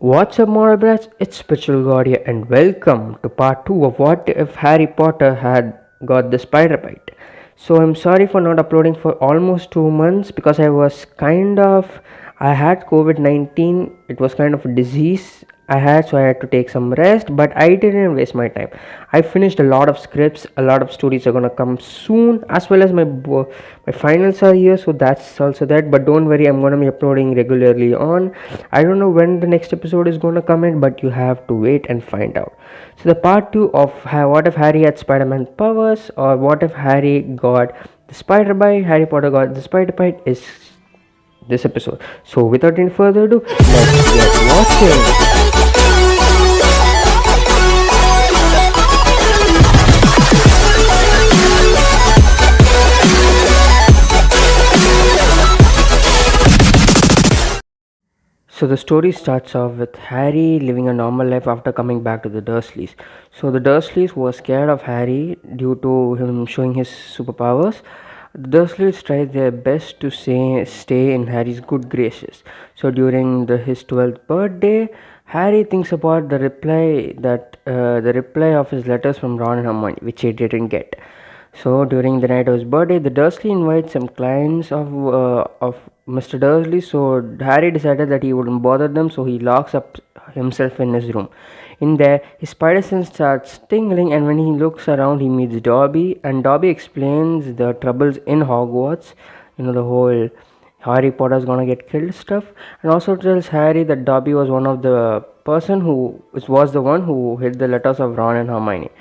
What's up, Morabrats? It's Spiritual God here, and welcome to part 2 of What If Harry Potter Had Got the Spider Bite. So, I'm sorry for not uploading for almost 2 months because I had COVID 19. It was kind of a disease I had, so I had to take some rest, but I didn't waste my time. I finished a lot of scripts, a lot of stories are gonna come soon, as well as my finals are here, so that's also that. But don't worry, I'm gonna be uploading regularly on. I don't know when the next episode is gonna come in, but you have to wait and find out. So the part 2 of what if Harry had Spider-Man powers, or what if Harry got the spider bite, Harry Potter got the spider bite, is this episode. So without any further ado, let's get watching. So the story starts off with Harry living a normal life after coming back to the Dursleys. So the Dursleys were scared of Harry due to him showing his superpowers. The Dursleys tried their best to stay in Harry's good graces. So during his 12th birthday, Harry thinks about the reply of his letters from Ron and Hermione, which he didn't get. So during the night of his birthday, the Dursley invites some clients of Mr. Dursley. So Harry decided that he wouldn't bother them, so he locks up himself in his room. In there, his spider sense starts tingling, and when he looks around, he meets Dobby, and Dobby explains the troubles in Hogwarts. The whole Harry Potter's gonna get killed stuff, and also tells Harry that Dobby was one of the person who was the one who hid the letters of Ron and Hermione.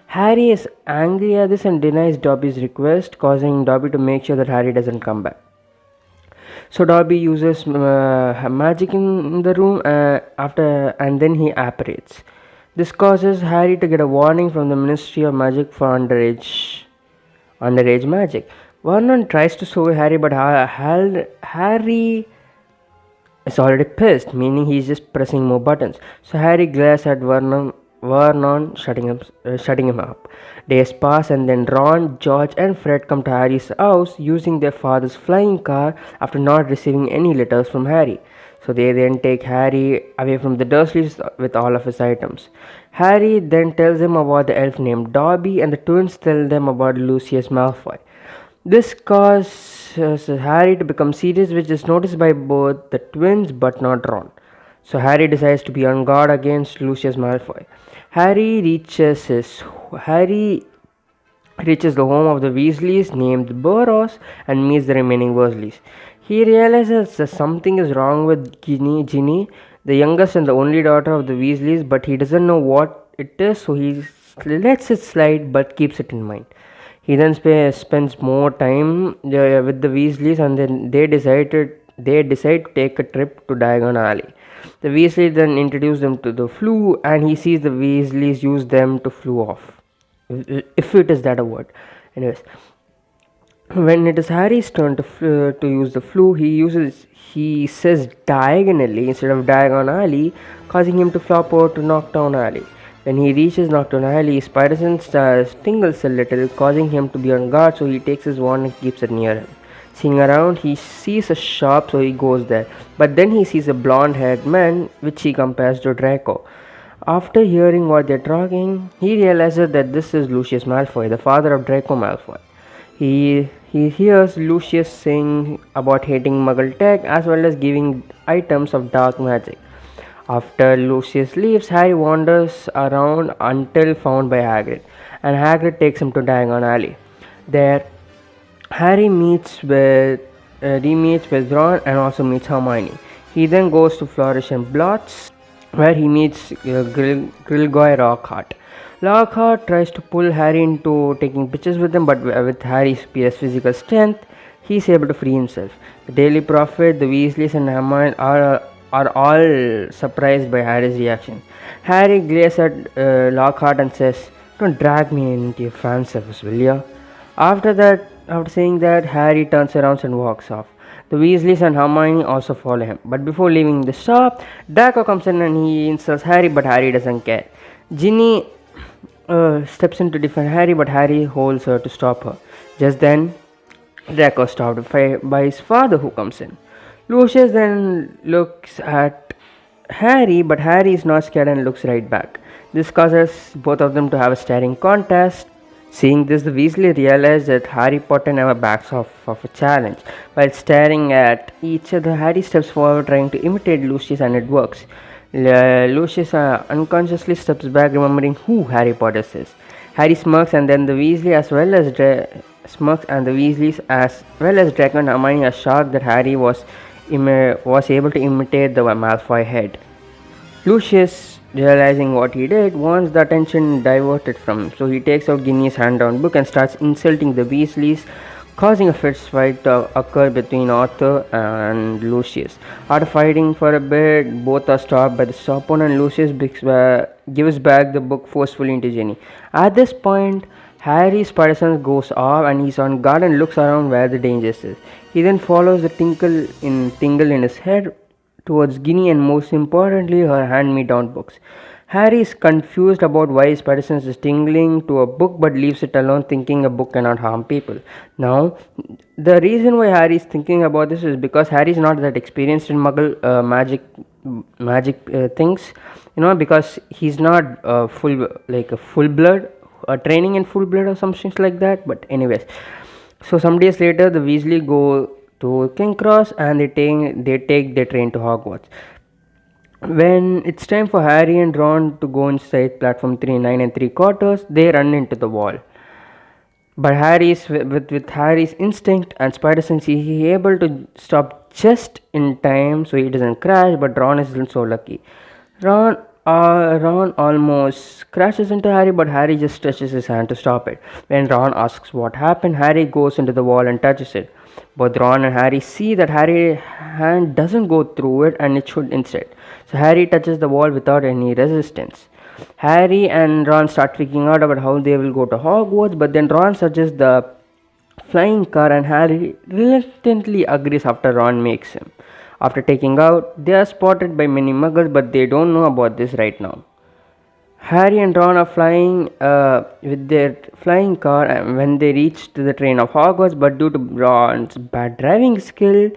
Harry is angry at this and denies Dobby's request, causing Dobby to make sure that Harry doesn't come back. So Dobby uses magic in the room and then he apparates. This causes Harry to get a warning from the Ministry of Magic for underage magic. Vernon tries to sue Harry, but Harry is already pissed, meaning he's just pressing more buttons. So Harry glares at Vernon, shutting him up. Days pass, and then Ron, George, and Fred come to Harry's house using their father's flying car after not receiving any letters from Harry. So they then take Harry away from the Dursleys with all of his items. Harry then tells them about the elf named Dobby, and the twins tell them about Lucius Malfoy. This causes Harry to become serious, which is noticed by both the twins but not Ron. So Harry decides to be on guard against Lucius Malfoy. Harry reaches the home of the Weasleys named Burrows and meets the remaining Weasleys. He realizes that something is wrong with Ginny, the youngest and the only daughter of the Weasleys, but he doesn't know what it is, so he lets it slide but keeps it in mind. He then spends more time with the Weasleys, and then they decide to take a trip to Diagon Alley. The Weasleys then introduce them to the flu, and he sees the Weasleys use them to flu off. If it is that a word. Anyways, when it is Harry's turn to use the flu, he says diagonally instead of Diagon Alley, causing him to flop over to Knockdown Alley. When he reaches Knockdown Alley, Spider-Sense tingles a little, causing him to be on guard, so he takes his wand and keeps it near him. Seeing around, he sees a shop, so he goes there. But then he sees a blonde-haired man, which he compares to Draco. After hearing what they're talking, he realizes that this is Lucius Malfoy, the father of Draco Malfoy. He hears Lucius sing about hating Muggle tech as well as giving items of dark magic. After Lucius leaves, Harry wanders around until found by Hagrid, and Hagrid takes him to Diagon Alley. There, Harry remeets with Ron and also meets Hermione. He then goes to Flourish and Blotts, where he meets Gilderoy Lockhart. Lockhart tries to pull Harry into taking pictures with him, but with Harry's physical strength, he is able to free himself. The Daily Prophet, the Weasleys, and Hermione are all surprised by Harry's reaction. Harry glares at Lockhart and says, "Don't drag me into your fan service, will ya?" After saying that, Harry turns around and walks off. The Weasleys and Hermione also follow him. But before leaving the shop, Draco comes in and he insults Harry, but Harry doesn't care. Ginny steps in to defend Harry, but Harry holds her to stop her. Just then, Draco is stopped by his father, who comes in. Lucius then looks at Harry, but Harry is not scared and looks right back. This causes both of them to have a staring contest. Seeing this, the Weasley realize that Harry Potter never backs off of a challenge. While staring at each other, Harry steps forward trying to imitate Lucius and it works. Lucius unconsciously steps back remembering who Harry Potter is. Harry smirks and then the Weasley as well as smirks and the Weasleys as well as Draco and Hermione are shocked that Harry was able to imitate the Malfoy head. Lucius, realizing what he did, wants the attention diverted from him, so he takes out Ginny's hand-down book and starts insulting the Weasleys, causing a fist fight to occur between Arthur and Lucius. After fighting for a bit, both are stopped by the Sopon and Lucius gives back the book forcefully into Ginny. At this point, Harry's partisan goes off and he's on guard and looks around where the danger is. He then follows the tingle in his head towards Ginny and most importantly her hand-me-down books. Harry is confused about why his partisan is tingling to a book but leaves it alone thinking a book cannot harm people. Now, the reason why Harry is thinking about this is because Harry is not that experienced in muggle magic things, because he's not a full blood training in full blood or some things like that. But anyways, so some days later the Weasley go to King Cross and they take their train to Hogwarts. When it's time for Harry and Ron to go inside platform 39 and 3 quarters, they run into the wall. But with Harry's instinct and spider sense, he is able to stop just in time so he doesn't crash. But Ron isn't so lucky. Ron almost crashes into Harry, but Harry just stretches his hand to stop it. When Ron asks what happened, Harry goes into the wall and touches it. Both Ron and Harry see that Harry's hand doesn't go through it and it should instead. So Harry touches the wall without any resistance. Harry and Ron start freaking out about how they will go to Hogwarts, but then Ron suggests the flying car and Harry reluctantly agrees after Ron makes him. After taking out, they are spotted by many muggles, but they don't know about this right now. Harry and Ron are flying with their flying car when they reach to the train of Hogwarts, but due to Ron's bad driving skill,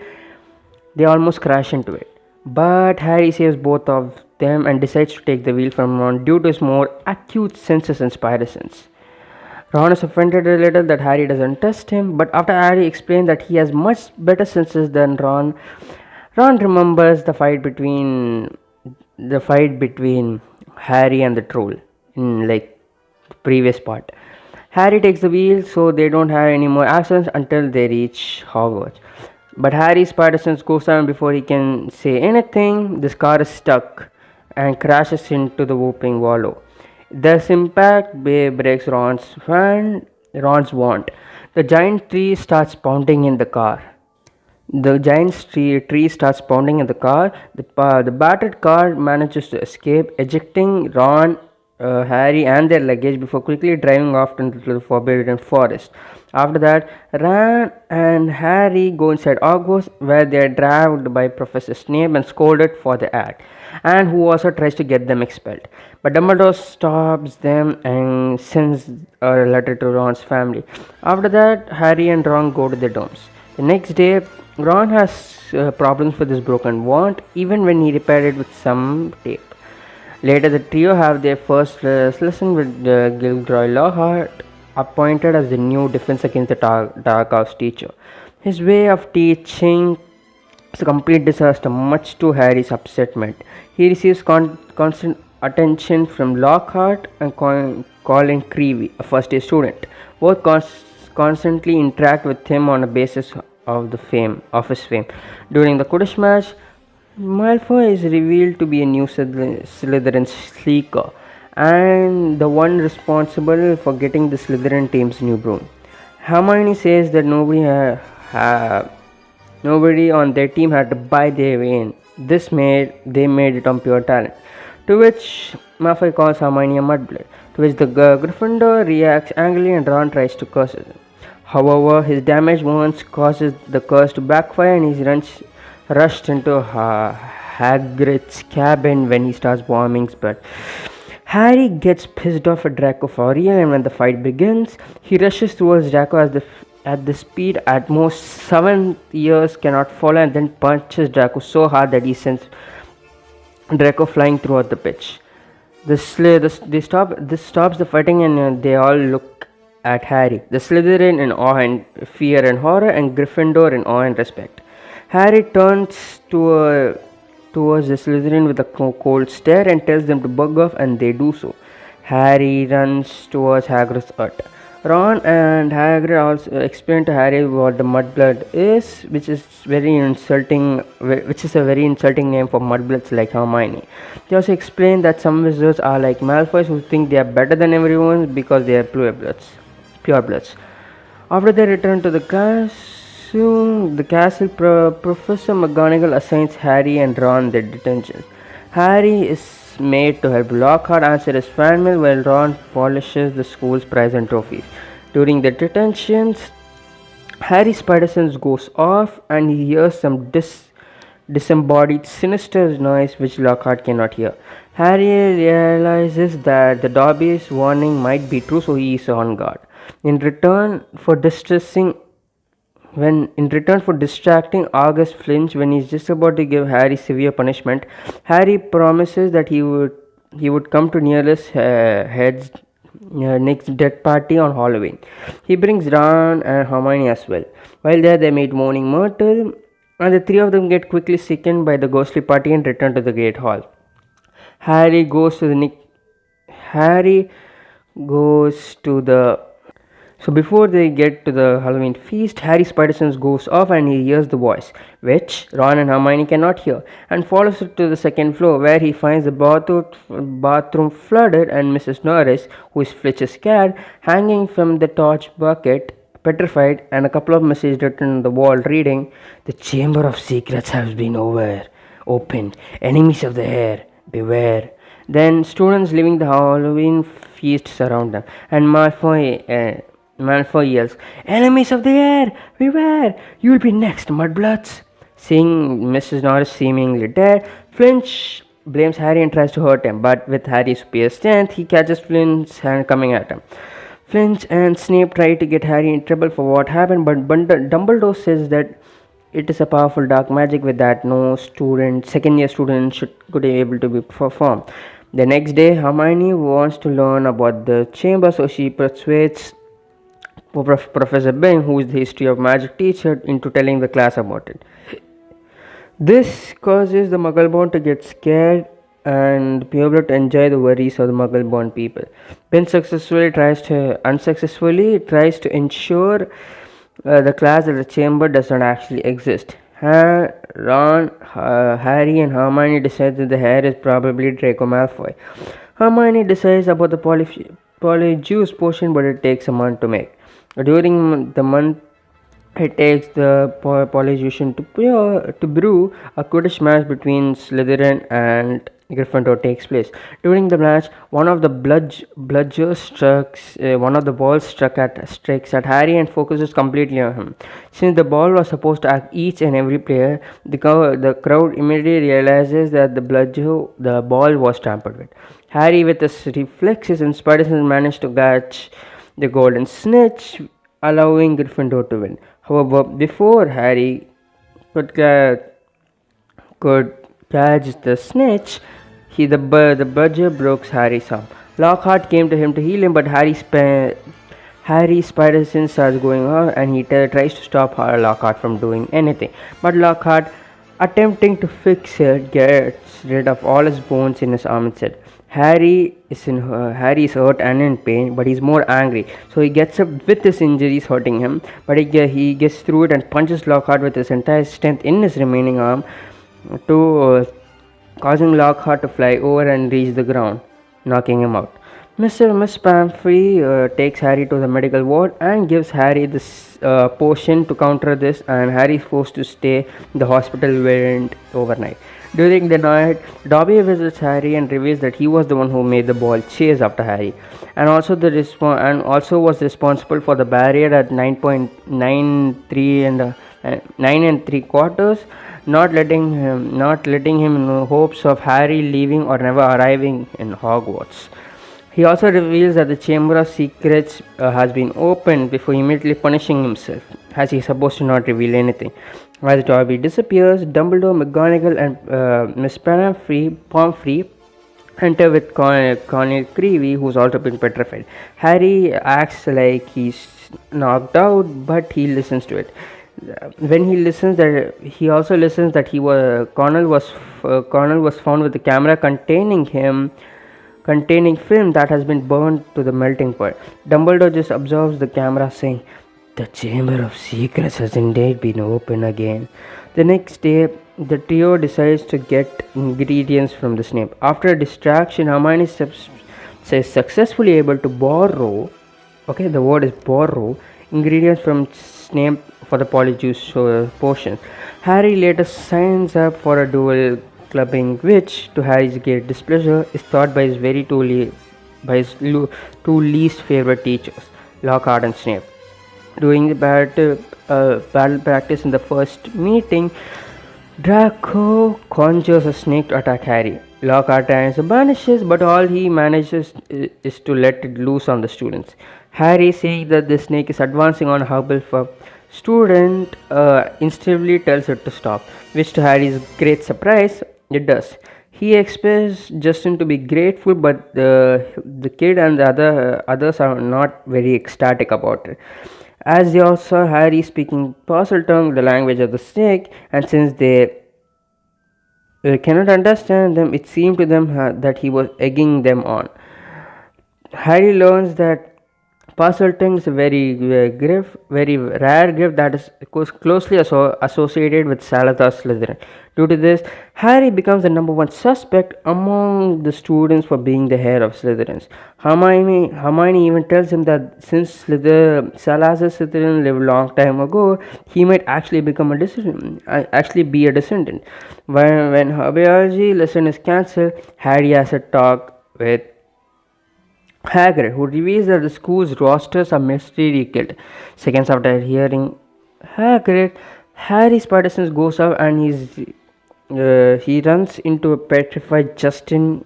they almost crash into it. But Harry saves both of them and decides to take the wheel from Ron due to his more acute senses and spider sense. Ron is offended a little that Harry doesn't trust him, but after Harry explains that he has much better senses than Ron remembers the fight between Harry and the troll in the previous part. Harry takes the wheel so they don't have any more accidents until they reach Hogwarts. But Harry's spider sense goes down before he can say anything. This car is stuck and crashes into the whooping wallow. This impact breaks Ron's wand. The giant tree starts pounding in the car. Tree starts pounding in the car. The battered car manages to escape, ejecting Ron, Harry, and their luggage before quickly driving off into the Forbidden Forest. After that, Ron and Harry go inside Hogwarts, where they are dragged by Professor Snape and scolded for the act, and who also tries to get them expelled. But Dumbledore stops them and sends a letter to Ron's family. After that, Harry and Ron go to their dorms. The next day, Ron has problems with his broken wand, even when he repaired it with some tape. Later, the trio have their first lesson with Gilderoy Lockhart, appointed as the new Defense Against the Dark Arts teacher. His way of teaching is a complete disaster, much to Harry's upsetment. He receives constant attention from Lockhart and Colin Creevy, a first-year student. Both constantly interact with him on a basis of his fame. During the Quidditch match, Malfoy is revealed to be a new Slytherin Sleeker and the one responsible for getting the Slytherin team's new broom. Hermione says that nobody on their team had to buy their way in. They made it on pure talent. To which Malfoy calls Hermione a mudblood. To which the Gryffindor reacts angrily and Ron tries to curse him. However, his damaged wounds causes the curse to backfire and he's rushed into Hagrid's cabin when he starts warming his blood. Harry gets pissed off at Draco for real, and when the fight begins, he rushes towards Draco at the speed at most 7 years cannot follow, and then punches Draco so hard that he sends Draco flying throughout the pitch. This stops the fighting, and they all look at Harry. The Slytherin in awe and fear and horror, and Gryffindor in awe and respect. Harry turns towards the Slytherin with a cold stare and tells them to bug off, and they do so. Harry runs towards Hagrid's hut. Ron and Hagrid also explain to Harry what the mudblood is, which is a very insulting name for mudbloods like Hermione. They also explain that some wizards are like Malfoys who think they are better than everyone because they are purebloods. After they return to the castle, Professor McGonagall assigns Harry and Ron their detention. Harry is made to help Lockhart answer his fan mail while Ron polishes the school's prize and trophies. During the detentions, Harry's spider sense goes off and he hears some disembodied sinister noise which Lockhart cannot hear. Harry realizes that the Dobby's warning might be true, so he is on guard. In return for distracting August Finch when he is just about to give Harry severe punishment, Harry promises that he would come to Nearest Head's next death party on Halloween. He brings Ron and Hermione as well. While there, they meet Moaning Myrtle, and the three of them get quickly sickened by the ghostly party and return to the Great Hall. Harry goes to the Harry goes to the so before they get to the Halloween feast, Harry's spider sense goes off and he hears the voice, which Ron and Hermione cannot hear, and follows it to the second floor where he finds the bathroom flooded and Mrs. Norris, who is Fletcher scared, hanging from the torch bucket, petrified, and a couple of messages written on the wall reading, "The Chamber of Secrets has been opened. Enemies of the hair, beware." Then students leaving the Halloween feast surround them, and Malfoy yells, "Enemies of the air! Beware! You'll be next, mudbloods!" Seeing Mrs. Norris seemingly dead, Finch blames Harry and tries to hurt him, but with Harry's superior strength, he catches Finch's hand coming at him. Finch and Snape try to get Harry in trouble for what happened, but Dumbledore says that it is a powerful dark magic with that no second year student could be able to be performed. The next day, Hermione wants to learn about the chamber, so she persuades Professor Bing, who is the history of magic teacher, into telling the class about it. This causes the Muggle-born to get scared and be able to enjoy the worries of the Muggle-born people. Ben unsuccessfully tries to ensure the class that the chamber does not actually exist. Ron, Harry, and Hermione decide that the hair is probably Draco Malfoy. Hermione decides about the polyjuice potion, but it takes a month to make. During the month it takes the polyjuice to brew, a Quidditch match between Slytherin and Gryffindor takes place. During the match, one of the one of the balls strikes at Harry and focuses completely on him. Since the ball was supposed to act each and every player, the crowd immediately realizes that the ball was tampered with. Harry, with his reflexes and spider sense, managed to catch the golden snitch, allowing Gryffindor to win. However, before Harry could catch the snitch, the badger broke Harry's arm. Lockhart came to him to heal him, but Harry's spider sense starts going on, and he tries to stop Lockhart from doing anything. But Lockhart, attempting to fix it, gets rid of all his bones in his arm instead. Harry is hurt and in pain, but he's more angry. So he gets up with his injuries hurting him, but he gets through it and punches Lockhart with his entire strength in his remaining arm, causing Lockhart to fly over and reach the ground, knocking him out. Miss Pamphry takes Harry to the medical ward and gives Harry this potion to counter this, and Harry is forced to stay in the hospital overnight. During the night, Dobby visits Harry and reveals that he was the one who made the ball chase after Harry, and also was responsible for the barrier at 9.93 and 9 and 3/4, not letting him in hopes of Harry leaving or never arriving in Hogwarts. He also reveals that the Chamber of Secrets has been opened before immediately punishing himself. as he's supposed to not reveal anything. As Dobby disappears, Dumbledore, McGonagall, and Miss Pomfrey enter with Cornel Creevy, who's also been petrified. Harry acts like he's knocked out, but he listens to it. When he listens, that he also listens that Cornel was found with a camera containing film that has been burned to the melting point. Dumbledore just observes the camera, saying, "The Chamber of Secrets has indeed been opened again." The next day, the trio decides to get ingredients from the Snape. After a distraction, Hermione is successfully able to borrow, okay, the word is borrow, ingredients from Snape for the Polyjuice potion. Harry later signs up for a duel clubbing, which, to Harry's great displeasure, is thought by his two least favorite teachers, Lockhart and Snape. During the battle practice in the first meeting, Draco conjures a snake to attack Harry. Lockhart tries to banish it, but all he manages is to let it loose on the students. Harry, seeing that the snake is advancing on Hufflepuff student, instantly tells it to stop, which to Harry's great surprise, it does. He expects Justin to be grateful, but the kid and the others are not very ecstatic about it. As they all saw Harry speaking Parseltongue, the language of the snake, and since they cannot understand them, it seemed to them that he was egging them on. Harry learns that Parseltongue is a very rare gift that is closely associated with Salazar Slytherin. Due to this, Harry becomes the number one suspect among the students for being the heir of Slytherins. Hermione even tells him that since Salazar Slytherin lived a long time ago, he might actually be a descendant. When her biology lesson is cancelled, Harry has a talk with Hagrid, who reveals that the school's rosters are mysteriously killed. Seconds after hearing Hagrid, Harry's Patterson goes out and he runs into a petrified Justin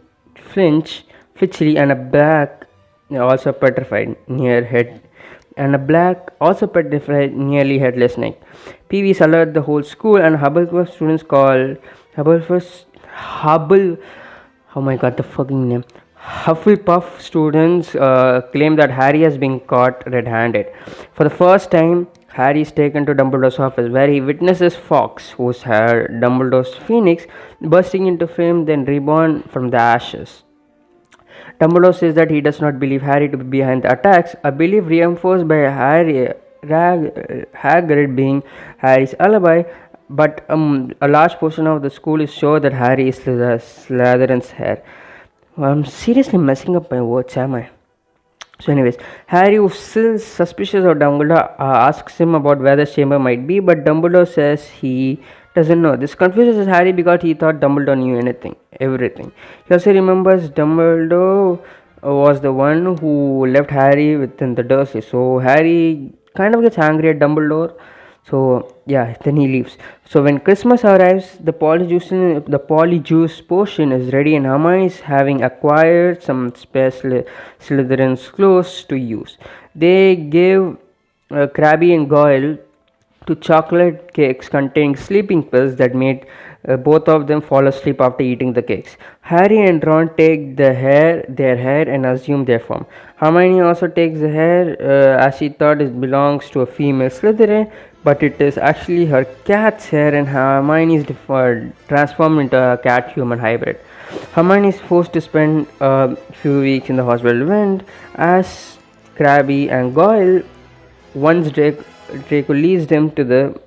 Fitchley and a black also petrified near head and a black also petrified nearly headless snake. Peewees alert the whole school and Hufflepuff students call Hubble. Oh my god, the fucking name. Hufflepuff students claim that Harry has been caught red-handed. For the first time, Harry is taken to Dumbledore's office, where he witnesses Fawkes, who's Dumbledore's phoenix, bursting into flame, then reborn from the ashes. Dumbledore says that he does not believe Harry to be behind the attacks, a belief reinforced by Hagrid being Harry's alibi, but a large portion of the school is sure that Harry is Slytherin's heir. I'm seriously messing up my words, am I? So anyways, Harry, who's still suspicious of Dumbledore, asks him about where the chamber might be, but Dumbledore says he doesn't know. This confuses Harry because he thought Dumbledore knew everything. He also remembers Dumbledore was the one who left Harry within the Dursley. So Harry kind of gets angry at Dumbledore. So yeah, then he leaves. So when Christmas arrives, the Polyjuice potion is ready, and Hermione is having acquired some spare Slytherin's clothes to use. They give Crabby and Goyle to chocolate cakes containing sleeping pills that made both of them fall asleep after eating the cakes. Harry and Ron take their hair and assume their form. Hermione also takes the hair as she thought it belongs to a female Slytherin, but it is actually her cat's hair, and Hermione is transformed into a cat-human hybrid. Hermione is forced to spend a few weeks in the hospital when, as Crabby and Goyle, once Draco leads them to the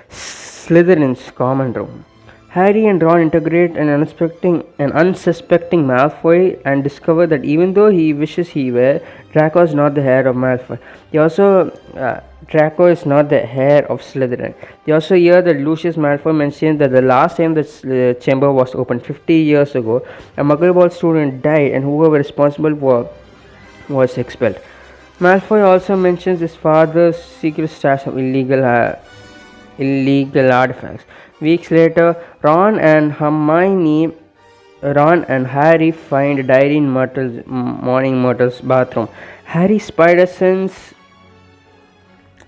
Slytherin's common room. Harry and Ron integrate an unsuspecting Malfoy and discover that even though he wishes he were, Draco is not the heir of Malfoy. Draco is not the heir of Slytherin. They also hear that Lucius Malfoy mentioned that the last time the chamber was opened 50 years ago, a Muggle student died and whoever responsible was expelled. Malfoy also mentions his father's secret stash of illegal artifacts. Weeks later, Ron and Harry find a diary in Morning Myrtle's bathroom. Harry spider sense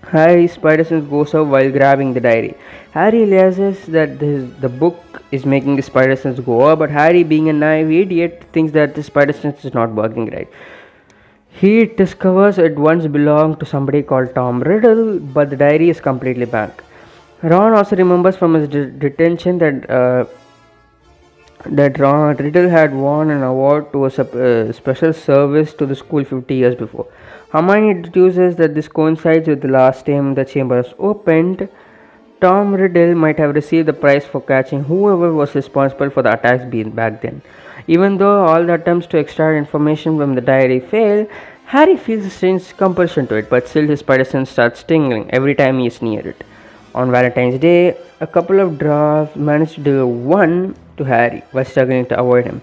Harry's spider sense goes off while grabbing the diary. Harry realizes that the book is making the spider sense go up, but Harry, being a naive idiot, thinks that the spider sense is not working right. He discovers it once belonged to somebody called Tom Riddle, but the diary is completely blank. Ron also remembers from his detention that Ron Riddle had won an award to a special service to the school 50 years before. Hermione deduces that this coincides with the last time the chamber was opened. Tom Riddle might have received the prize for catching whoever was responsible for the attacks back then. Even though all the attempts to extract information from the diary fail, Harry feels a strange compulsion to it, but still his spider sense starts tingling every time he is near it. On Valentine's Day, a couple of dwarfs manage to deliver one to Harry while struggling to avoid him.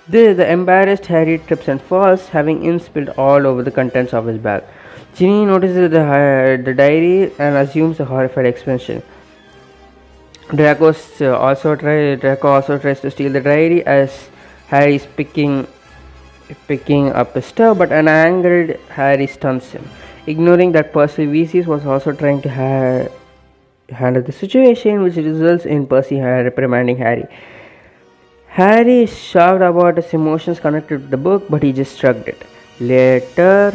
The embarrassed Harry trips and falls, having ink spilled all over the contents of his bag. Ginny notices the diary and assumes a horrified expression. Draco also tries to steal the diary as Harry is picking up his stuff, but an angered Harry stunts him. Ignoring that Percy Weasley was also trying to handle the situation, which results in Percy reprimanding Harry. Harry is shocked about his emotions connected to the book, but he just shrugged it. Later,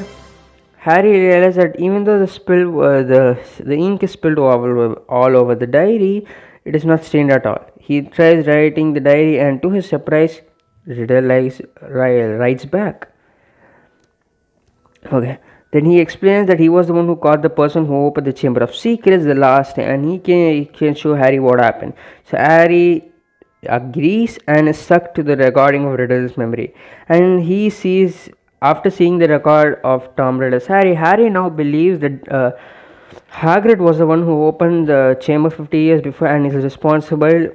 Harry realizes that even though the ink is spilled all over the diary, it is not stained at all. He tries writing the diary, and to his surprise, Riddle writes back. Okay. Then he explains that he was the one who caught the person who opened the Chamber of Secrets the last time, and he can show Harry what happened. So Harry agrees and is sucked to the recording of Riddle's memory. And he sees, after seeing the record of Tom Riddle's Harry now believes that Hagrid was the one who opened the chamber 50 years before and is responsible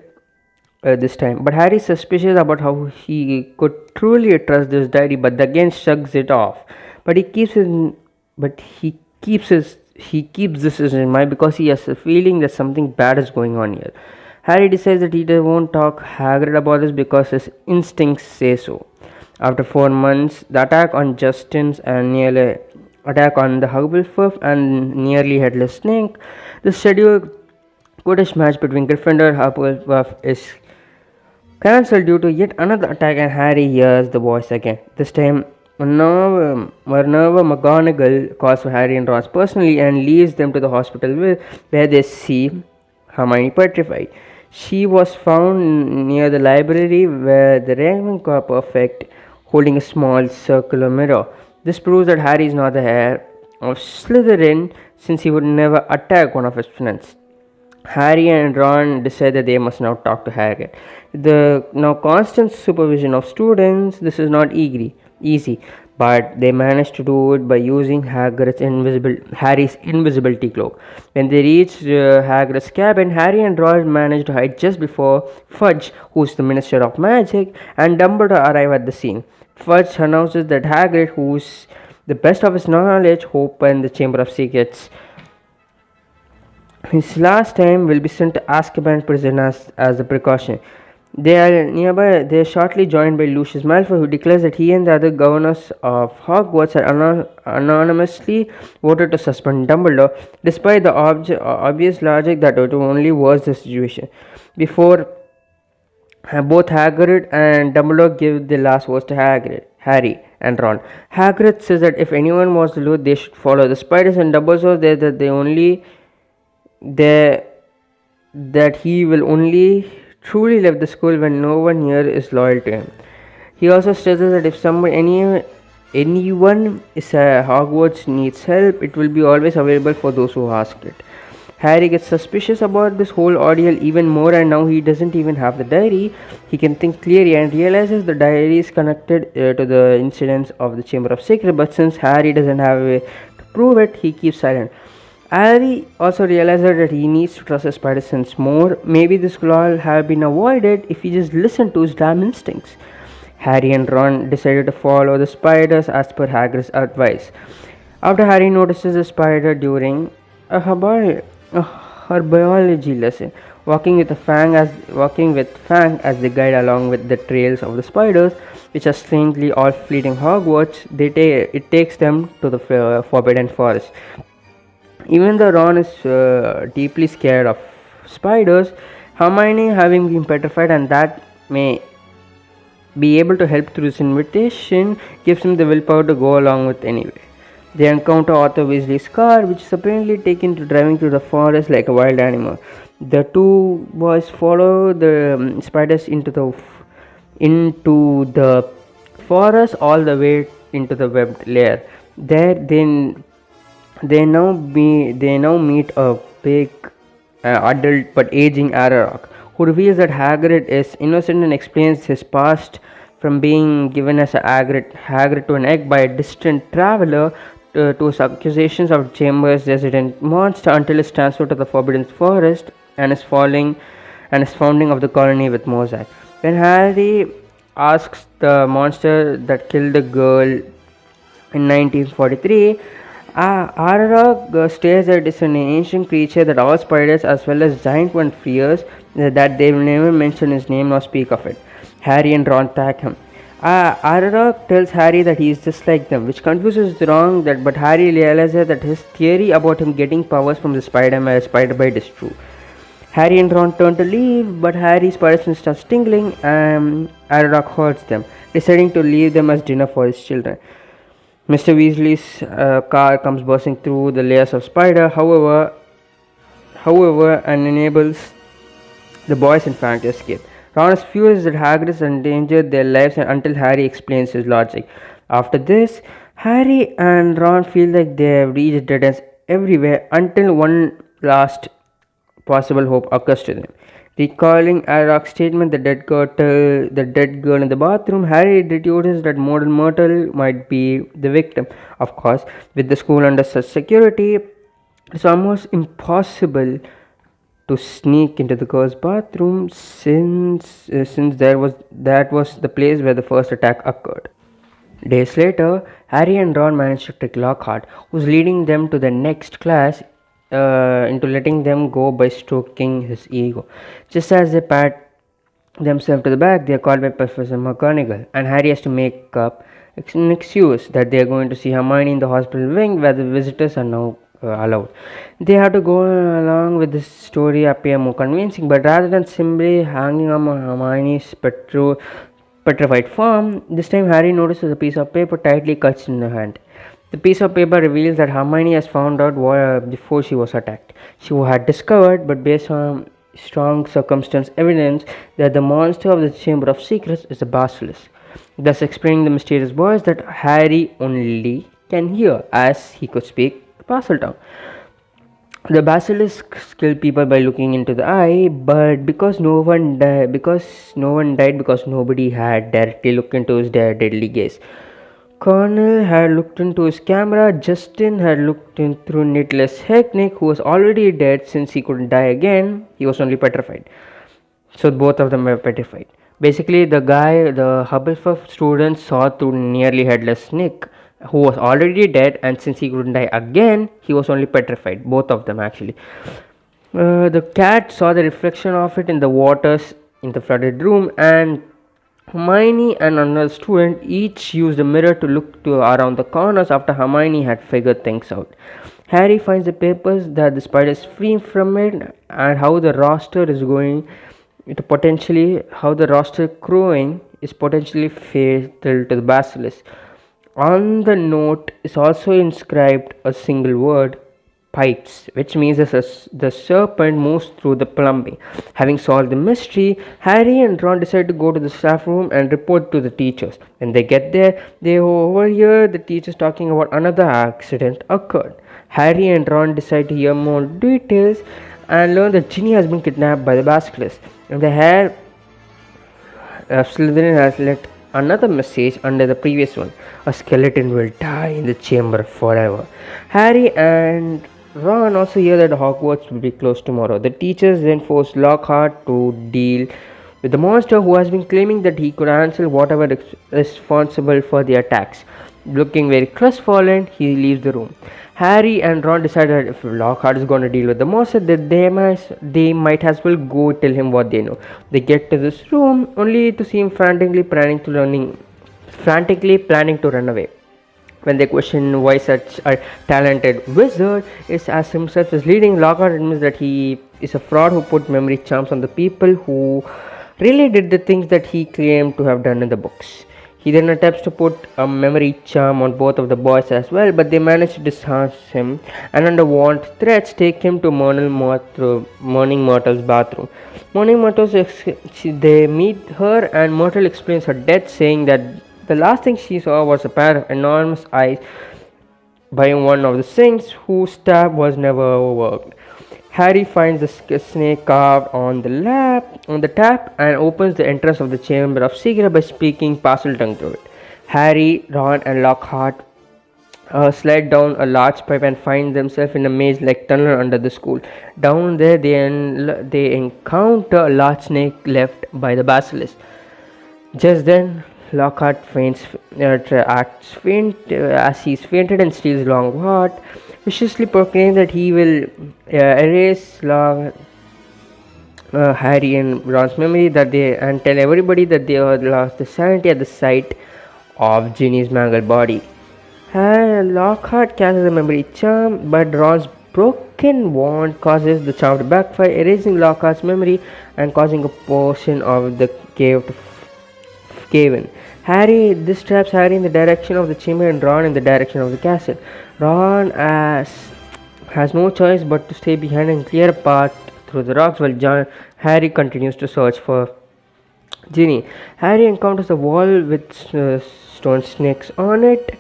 this time. But Harry is suspicious about how he could truly trust this diary, but again shrugs it off. But he keeps this in mind because he has a feeling that something bad is going on here. Harry decides that he won't talk Hagrid about this because his instincts say so. After 4 months, the attack on Justin's and nearly attack on the Hufflepuff and nearly headless snake, the scheduled Quidditch match between Gryffindor and Hufflepuff is cancelled due to yet another attack, and Harry hears the voice again. This time, Minerva McGonagall calls for Harry and Ron personally and leads them to the hospital where they see Hermione petrified. She was found near the library where the Ravenclaw Perfect holding a small circular mirror. This proves that Harry is not the heir of Slytherin, since he would never attack one of his friends. Harry and Ron decide that they must now talk to Hagrid. The now constant supervision of students, this is not easy, but they manage to do it by using Harry's invisibility cloak. When they reach Hagrid's cabin, Harry and Ron manage to hide just before Fudge, who's the Minister of Magic, and Dumbledore arrive at the scene. Fudge announces that Hagrid, who's the best of his knowledge, opened the Chamber of Secrets. His last time will be sent to Azkaban prison as a precaution. They are nearby. They are shortly joined by Lucius Malfoy, who declares that he and the other governors of Hogwarts had anonymously voted to suspend Dumbledore, despite the obvious logic that it only was the situation. Before both Hagrid and Dumbledore give the last words to Harry and Ron. Hagrid says that if anyone wants to lose, they should follow the spiders, and Dumbledore says that he will only truly left the school when no one here is loyal to him. He also stresses that if anyone is Hogwarts needs help, it will be always available for those who ask it. Harry gets suspicious about this whole ordeal even more, and now he doesn't even have the diary. He can think clearly and realizes the diary is connected to the incidents of the Chamber of Secrets, but since Harry doesn't have a way to prove it, he keeps silent. Harry also realizes that he needs to trust his spider sense more. Maybe this could all have been avoided if he just listened to his damn instincts. Harry and Ron decided to follow the spiders as per Hagrid's advice. After Harry notices a spider during her biology lesson, walking with Fang as the guide along with the trails of the spiders, which are strangely all fleeting Hogwarts, it takes them to the Forbidden Forest. Even though Ron is deeply scared of spiders, Hermione, having been petrified and that may be able to help through this invitation, gives him the willpower to go along with anyway. They encounter Arthur Weasley's car, which is apparently taken to driving through the forest like a wild animal. The two boys follow the spiders into the forest all the way into the webbed lair. There, they now meet a big adult but aging Ararok, who reveals that Hagrid is innocent and explains his past from being given as a Hagrid to an egg by a distant traveler to his accusations of Chambers' resident monster until his transfer to the Forbidden Forest and his founding of the colony with Mosaic. When Harry asks the monster that killed the girl in 1943, Ararok states that it's an ancient creature that all spiders as well as giant one fears, that they will never mention his name nor speak of it. Harry and Ron attack him. Ararok tells Harry that he is just like them, which confuses Ron, but Harry realizes that his theory about him getting powers from the spider bite is true. Harry and Ron turn to leave, but Harry's spider starts tingling and Ararok hurts them, deciding to leave them as dinner for his children. Mr. Weasley's car comes bursting through the layers of spider, however, and enables the boys and Frank to escape. Ron is furious that Hagrid has endangered their lives until Harry explains his logic. After this, Harry and Ron feel like they have reached dead ends everywhere until one last possible hope occurs to them. Recalling Ararok's statement, the dead girl in the bathroom, Harry deduces that modern Myrtle might be the victim. Of course, with the school under such security, it's almost impossible to sneak into the girl's bathroom since that was the place where the first attack occurred. Days later, Harry and Ron manage to trick Lockhart, who's leading them to the next class, into letting them go by stroking his ego. Just as they pat themselves to the back, they are called by Professor McGonagall, and Harry has to make up an excuse that they are going to see Hermione in the hospital wing where the visitors are now allowed. They have to go along with this story appear more convincing, but rather than simply hanging on Hermione's petrified form, this time Harry notices a piece of paper tightly clutched in her hand. The piece of paper reveals that Hermione has found out before she was attacked. She had discovered, but based on strong circumstance evidence, that the monster of the Chamber of Secrets is a basilisk, thus explaining the mysterious voice that Harry only can hear, as he could speak Parseltongue. The basilisks kill people by looking into the eye, but because no one died because nobody had directly looked into his deadly gaze. Cornell had looked into his camera, Justin had looked in through Nicholas Hecknick, who was already dead since he couldn't die again, he was only petrified. So both of them were petrified. Basically, the Hufflepuff students saw through nearly headless Nick, who was already dead, and since he couldn't die again, he was only petrified. Both of them actually. The cat saw the reflection of it in the waters in the flooded room, and Hermione and another student each used a mirror to look around the corners after Hermione had figured things out. Harry finds the papers that the spider is free from it, and how the roster crowing is potentially fatal to the basilisk. On the note is also inscribed a single word, pipes, which means the serpent moves through the plumbing. Having solved the mystery, Harry and Ron decide to go to the staff room and report to the teachers. When they get there, they overhear the teachers talking about another accident occurred. Harry and Ron decide to hear more details and learn that Ginny has been kidnapped by the basilisk. And the hair Slytherin has left another message under the previous one. A skeleton will die in the chamber forever. Harry and Ron also hear that Hogwarts will be closed tomorrow. The teachers then force Lockhart to deal with the monster, who has been claiming that he could answer whatever is responsible for the attacks. Looking very crestfallen, he leaves the room. Harry and Ron decide that if Lockhart is going to deal with the monster, that they might as well go tell him what they know. They get to this room only to see him frantically planning to run away. When they question why such a talented wizard is as himself is leading, Lockhart admits that he is a fraud who put memory charms on the people who really did the things that he claimed to have done in the books. He then attempts to put a memory charm on both of the boys as well, but they manage to disarm him and under warned threats take him to Morning Myrtle's bathroom. Morning Myrtle, they meet her and Myrtle explains her death, saying that the last thing she saw was a pair of enormous eyes by one of the saints whose stab was never overworked. Harry finds the snake carved on the tap and opens the entrance of the chamber of secret by speaking Parseltongue through it. Harry, Ron, and Lockhart slide down a large pipe and find themselves in a maze-like tunnel under the school. Down there, they encounter a large snake left by the basilisk. Just then, Lockhart acts faint as he's fainted and steals Longwart, viciously proclaiming that he will erase Harry and Ron's memory and tell everybody that they have lost the sanity at the sight of Ginny's mangled body. Lockhart casts the memory charm, but Ron's broken wand causes the charm to backfire, erasing Lockhart's memory and causing a portion of the cave to cave in. This traps Harry in the direction of the chamber and Ron in the direction of the castle. Ron has no choice but to stay behind and clear a path through the rocks while Harry continues to search for Ginny. Harry encounters a wall with stone snakes on it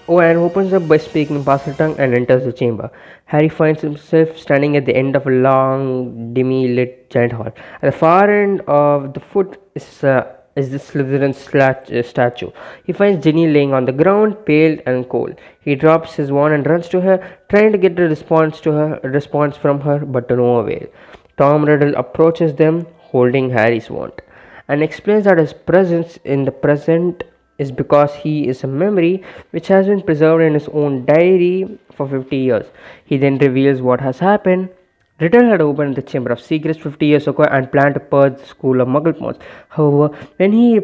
and opens up by speaking Parseltongue and enters the chamber. Harry finds himself standing at the end of a long, dimly lit giant hall. At the far end of the foot is the Slytherin statue. He finds Ginny laying on the ground, pale and cold. He drops his wand and runs to her, trying to get a response from her, but to no avail. Tom Riddle approaches them, holding Harry's wand, and explains that his presence in the present is because he is a memory which has been preserved in his own diary for 50 years. He then reveals what has happened. Riddle had opened the Chamber of Secrets 50 years ago and planned to purge the school of Muggleborns. However, when he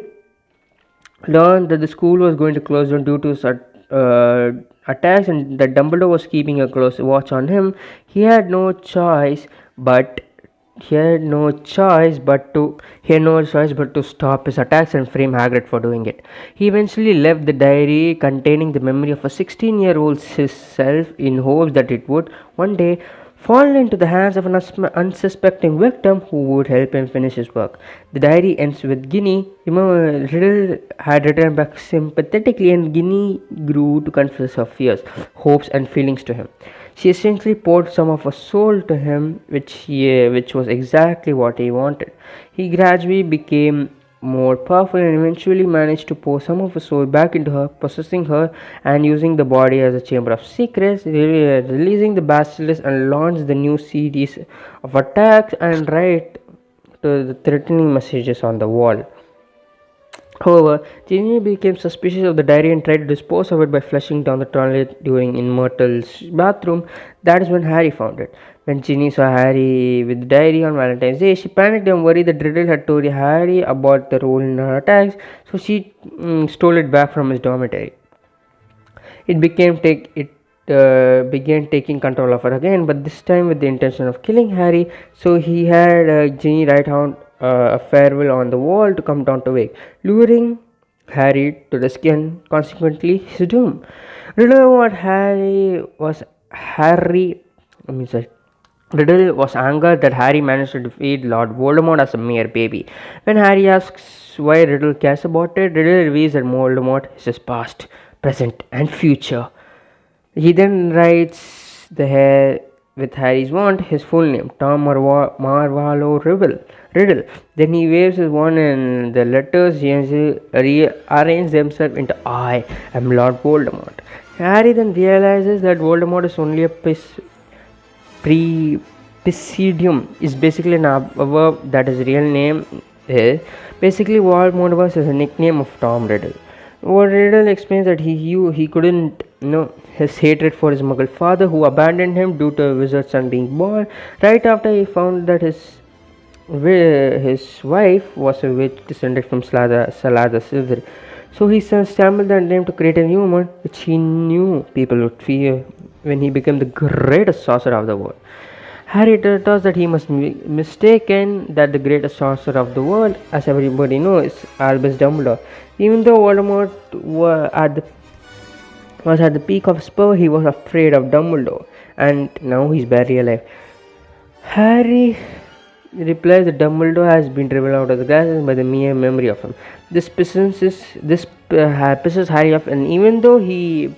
learned that the school was going to close down due to attacks and that Dumbledore was keeping a close watch on him, he had no choice but to stop his attacks and frame Hagrid for doing it. He eventually left the diary containing the memory of a 16-year-old self in hopes that it would one day fall into the hands of an unsuspecting victim who would help him finish his work. The diary ends with Ginny. Remember, Riddle had returned back sympathetically and Ginny grew to confess her fears, hopes and feelings to him. She essentially poured some of her soul to him, which was exactly what he wanted. He gradually became more powerful and eventually managed to pour some of his soul back into her, possessing her and using the body as a chamber of secrets, releasing the basilisk and launched the new series of attacks and write to the threatening messages on the wall. However, Ginny became suspicious of the diary and tried to dispose of it by flushing down the toilet in Myrtle's bathroom. That is when Harry found it. When Ginny saw Harry with the diary on Valentine's Day, she panicked and worried that Riddle had told Harry about the role in her attacks, so she stole it back from his dormitory. It began taking control of her again, but this time with the intention of killing Harry, so he had Ginny write down a farewell on the wall to come down to wake, luring Harry to risk and consequently his doom. Riddle was angered that Harry managed to defeat Lord Voldemort as a mere baby. When Harry asks why Riddle cares about it, Riddle reveals that Voldemort is his past, present, and future. He then writes with Harry's wand his full name, Tom Marvolo Riddle. Then he waves his wand and the letters rearrange themselves into I am Lord Voldemort. Harry then realizes that Voldemort is only a Pisidium is basically an adverb that his real name is. Basically, Voldemort is a nickname of Tom Riddle. Riddle explains that he couldn't his hatred for his Muggle father who abandoned him due to a wizard's son being born right after he found that his wife was a witch descended from Salazar Slytherin. So he stumbled that name to create a human which he knew people would fear when he became the greatest sorcerer of the world. Harry tells us that he must be mistaken that the greatest sorcerer of the world, as everybody knows, Albus Dumbledore. Even though Voldemort was at the peak of his power, he was afraid of Dumbledore, and now he's barely alive. Harry replies that Dumbledore has been driven out of the glasses by the mere memory of him. This pisses Harry off, and even though he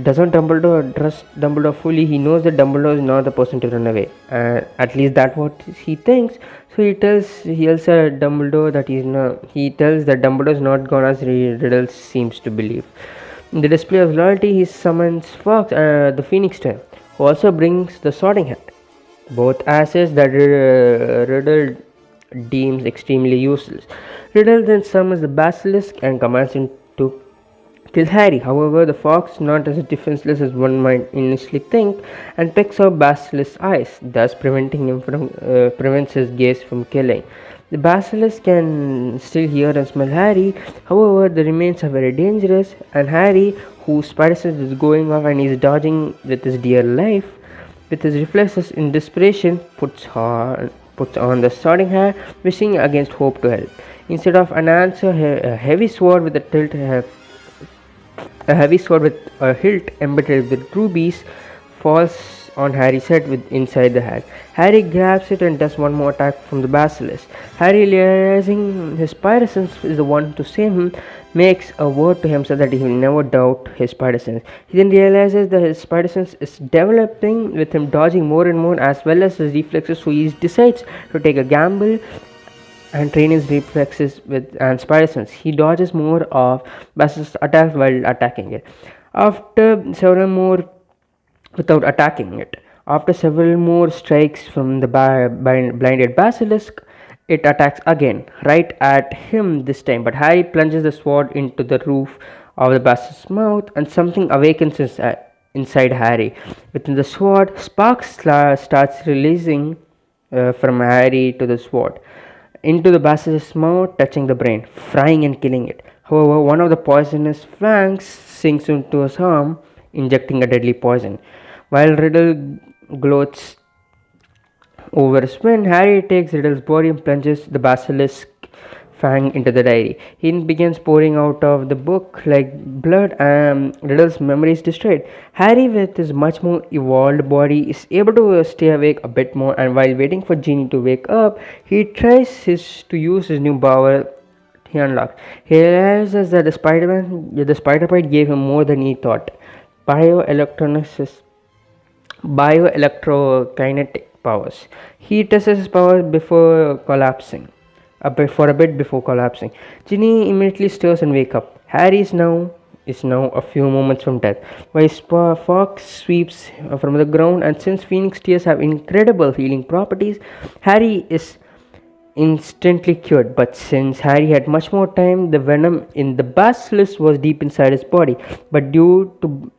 doesn't Dumbledore trust Dumbledore fully, he knows that Dumbledore is not the person to run away. At least that's what he thinks. So he tells Dumbledore that he's not. He tells that Dumbledore is not gone as Riddle seems to believe. In the display of loyalty, he summons Fox, the Phoenix Tail, who also brings the Sorting Hat. Both assets that Riddle deems extremely useless. Riddle then summons the Basilisk and commands him to kill Harry. However, the fox, not as defenseless as one might initially think, and pecks out Basilisk's eyes, thus preventing him from prevents his gaze from killing. The basilisk can still hear and smell Harry. However, the remains are very dangerous, and Harry, whose spider sense is going off and is dodging with his dear life, with his reflexes in desperation, puts on the Sorting Hat, wishing against hope to help. Instead of an answer, a heavy sword with a hilt embedded with rubies falls on Harry's head inside the hat. Harry grabs it and does one more attack from the basilisk. Harry, realizing his spider sense is the one to save him, makes a word to himself that he will never doubt his spider sense. He then realizes that his spider sense is developing, with him dodging more and more as well as his reflexes, so he decides to take a gamble and train his reflexes and spider sense. He dodges more of Basilisk's attacks while attacking it. After several more without attacking it. After several more strikes from the blinded basilisk, it attacks again, right at him this time. But Harry plunges the sword into the roof of the basilisk's mouth, and something awakens inside Harry. Within the sword, sparks starts releasing from Harry to the sword into the basilisk's mouth, touching the brain, frying and killing it. However, one of the poisonous fangs sinks into his arm, injecting a deadly poison. While Riddle gloats over his win, Harry takes Riddle's body and plunges the basilisk fang into the diary. He begins pouring out of the book like blood, and Riddle's memory is destroyed. Harry, with his much more evolved body, is able to stay awake a bit more, and while waiting for Ginny to wake up, he tries to use his new power he unlocked. He realizes that the Spider-Bite gave him more than he thought. Bioelectrokinetic powers. He tests his powers before collapsing. For a bit before collapsing. Ginny immediately stirs and wakes up. Harry is now a few moments from death. While Fox sweeps from the ground, and since Phoenix tears have incredible healing properties, Harry is instantly cured. But since Harry had much more time, the venom in the basilisk was deep inside his body. But due to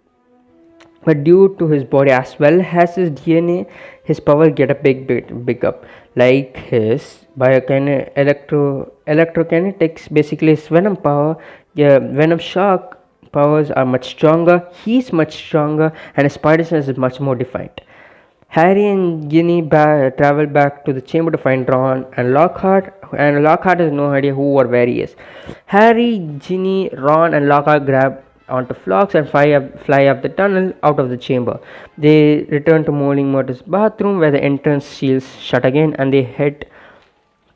his body as well as his DNA, his power get a big up. Like his electrokinetics, basically his venom power, venom shock powers are much stronger. He's much stronger, and his spider sense is much more defined. Harry and Ginny travel back to the chamber to find Ron and Lockhart, and Lockhart has no idea who or where he is. Harry, Ginny, Ron, and Lockhart grab onto Phlox and fly up the tunnel out of the chamber. They return to Moaning Myrtle's bathroom, where the entrance seals shut again, and they head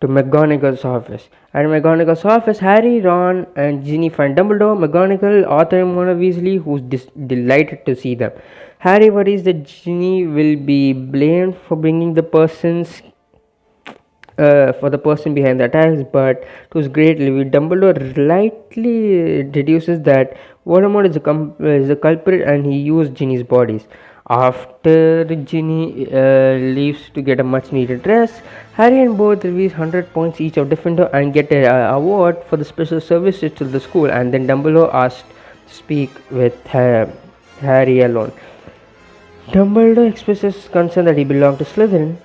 to McGonagall's office. At McGonagall's office, Harry, Ron, and Ginny find Dumbledore, McGonagall, Arthur, and Mona Weasley, who's delighted to see them. Harry worries that Ginny will be blamed for bringing the persons for the person behind the attacks, but to his great relief, Dumbledore lightly deduces that Voldemort is the culprit, and he used Ginny's bodies. After Ginny leaves to get a much needed rest, Harry and both receive 100 points each of Defender and get an award for the special services to the school, and then Dumbledore asked to speak with Harry alone. Dumbledore expresses concern that he belonged to Slytherin,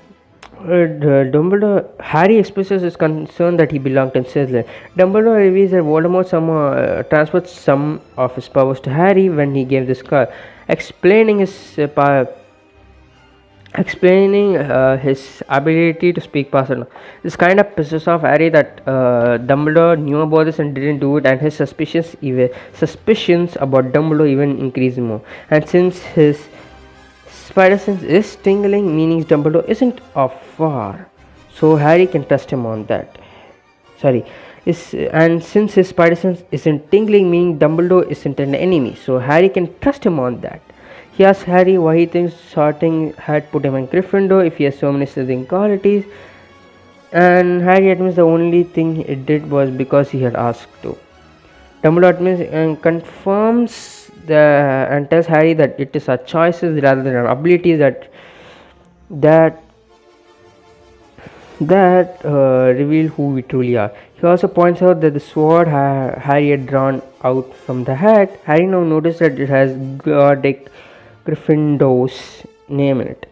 Dumbledore, Harry expresses his concern that he belonged in Slytherin. Dumbledore reveals that Voldemort somehow transferred some of his powers to Harry when he gave the skull, explaining his ability to speak past. This kind of pisses off Harry that Dumbledore knew about this and didn't do it, and his suspicions about Dumbledore even increase more. And since his spider sense is tingling, meaning Dumbledore isn't far, so Harry can trust him on that. Sorry, and since his spider sense isn't tingling, meaning Dumbledore isn't an enemy, so Harry can trust him on that. He asks Harry why he thinks sorting had put him in Gryffindor if he has so many Slytherin qualities, and Harry admits the only thing it did was because he had asked to. Dumbledore admits and confirms and tells Harry that it is our choices rather than our abilities that reveal who we truly are. He also points out that the sword Harry had drawn out from the hat. Harry now notices that it has Godric Gryffindor's name in it.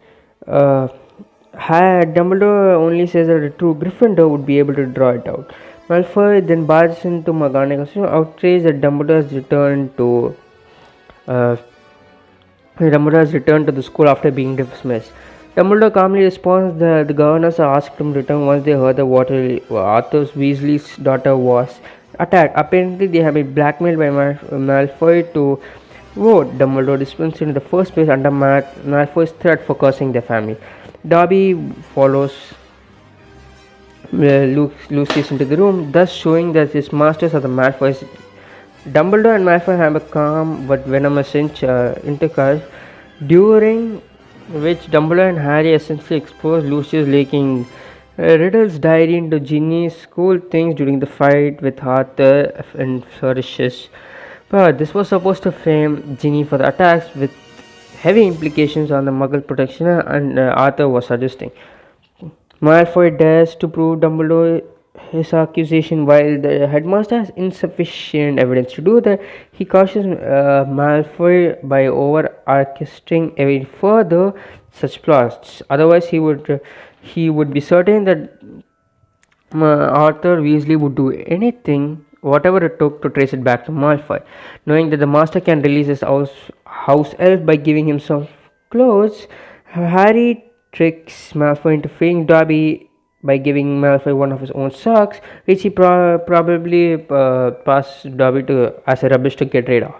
Dumbledore only says that a true Gryffindor would be able to draw it out. Malfoy then barges into McGonagall, outraged that Dumbledore has returned to the school after being dismissed. Dumbledore calmly responds that the governors asked him to return once they heard that Arthur Weasley's daughter was attacked. Apparently, they have been blackmailed by Malfoy to vote Dumbledore dispensed in the first place under Malfoy's threat for cursing their family. Dobby follows Lucius into the room, thus showing that his masters are the Malfoys. Dumbledore and Malfoy have a calm but venomous intercourse, during which Dumbledore and Harry essentially expose Lucius leaking Riddle's diary into Ginny's school things during the fight with Arthur and flourishes. But this was supposed to frame Ginny for the attacks, with heavy implications on the Muggle protection, and Arthur was suggesting. Malfoy dares to prove Dumbledore his accusation. While the headmaster has insufficient evidence to do that, he cautions Malfoy by over-orchestrating even further such plots. Otherwise, he would be certain that Arthur Weasley would do anything, whatever it took, to trace it back to Malfoy. Knowing that the master can release his house elf by giving himself clothes, Harry tricks Malfoy into freeing Dobby by giving Malfoy one of his own socks, which he probably passed Dobby as a rubbish to get rid of.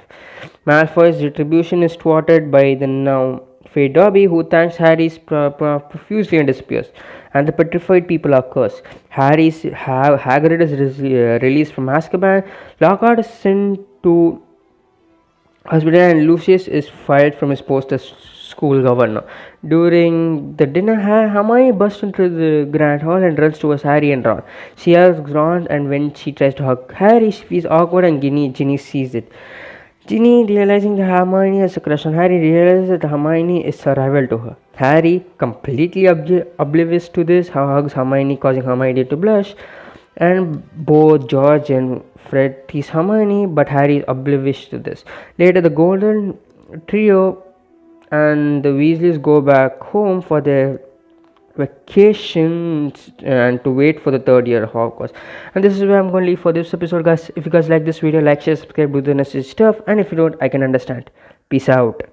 Malfoy's retribution is thwarted by the now Fey Dobby, who thanks Harry profusely and disappears, and the petrified people are cursed. Hagrid is released from Azkaban, Lockhart is sent to hospital, and Lucius is fired from his post as school governor. During the dinner, Hermione bursts into the grand hall and runs towards Harry and Ron. She asks Ron, and when she tries to hug Harry, she feels awkward, and Ginny sees it. Ginny, realizing that Hermione has a crush on Harry, realizes that Hermione is a rival to her. Harry, completely oblivious to this, hugs Hermione, causing Hermione to blush, and both George and Fred tease Hermione, but Harry is oblivious to this. Later, the Golden Trio and the Weasleys go back home for their vacations and to wait for the third year of Hogwarts. And this is where I'm going to leave for this episode, guys. If you guys like this video, like, share, subscribe, do the necessary stuff, and if you don't, I can understand. Peace out.